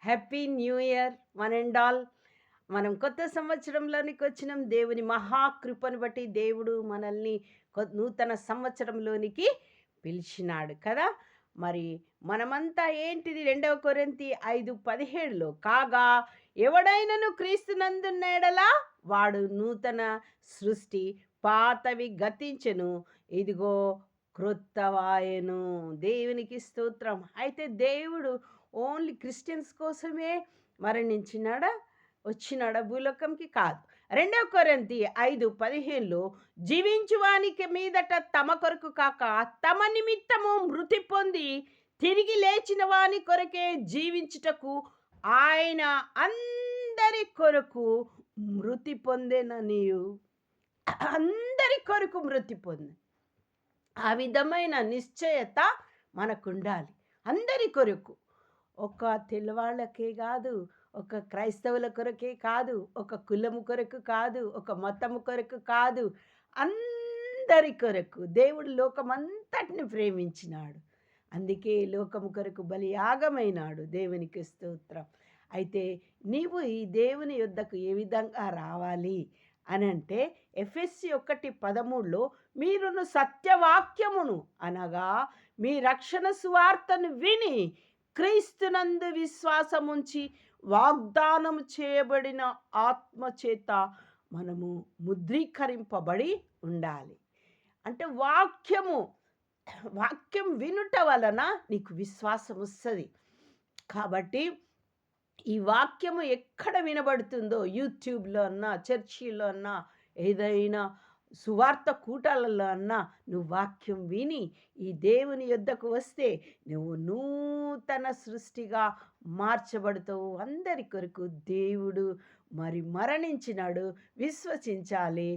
Happy new year one and all. మనం కొత్త సంవత్సరంలోనికి వచ్చినాం. దేవుని మహాకృపను బట్టి దేవుడు మనల్ని నూతన సంవత్సరంలోనికి పిలిచినాడు కదా. మరి మనమంతా ఏంటిది 2 కొరింథీ 5:17లో కాగా ఎవడైనను క్రీస్తునందున్నెడలా వాడు నూతన సృష్టి, పాతవి గతించెను, ఇదిగో క్రొత్తవాయెను. దేవునికి స్తోత్రం. అయితే దేవుడు ఓన్లీ క్రిస్టియన్స్ కోసమే మరణించినాడా, వచ్చినాడా భూలోకంకి? కాదు. 2 కొరింథీ 5:15లో జీవించువానికి మీదట తమ కొరకు కాక తమ నిమిత్తము మృతి పొంది తిరిగి లేచిన వాని కొరకే జీవించుటకు ఆయన అందరి కొరకు మృతి పొందెననియు, అందరి కొరకు మృతి పొంది, ఆ విధమైన నిశ్చయత మనకుండాలి. అందరి కొరకు, ఒక తెల్లవాళ్ళకే కాదు, ఒక క్రైస్తవుల కొరకే కాదు, ఒక కులము కొరకు కాదు, ఒక మతము కొరకు కాదు, అందరి కొరకు దేవుడు లోకమంతటిని ప్రేమించినాడు. అందుకే లోకము కొరకు బలియాగమైనాడు. దేవునికి స్తోత్రం. అయితే నీవు ఈ దేవుని యొద్దకు ఏ విధంగా రావాలి అని అంటే, ఎఫెసీ 1:13లో మీరును సత్యవాక్యమును అనగా మీ రక్షణ సువార్తను విని క్రీస్తునందు విశ్వాసముంచి వాగ్దానం చేయబడిన ఆత్మచేత మనము ముద్రీకరింపబడి ఉండాలి. అంటే వాక్యం వినుట వలన నీకు విశ్వాసం వస్తుంది. కాబట్టి ఈ వాక్యము ఎక్కడ వినబడుతుందో, యూట్యూబ్లో అన్నా, చర్చిలో అన్నా, ఏదైనా సువార్త కూటాలలో అన్నా, నువ్వు వాక్యం విని ఈ దేవుని యొద్దకు వస్తే నువ్వు నూతన సృష్టిగా మార్చబడతావు. అందరి కొరకు దేవుడు మరి మరణించినాడు, విశ్వసించాలి.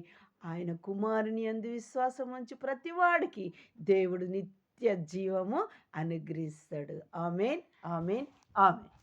ఆయన కుమారుని యందు విశ్వాసం ఉంచి ప్రతివాడికి దేవుడు నిత్య జీవము అనుగ్రహిస్తాడు. ఆమేన్, ఆమేన్, ఆమేన్.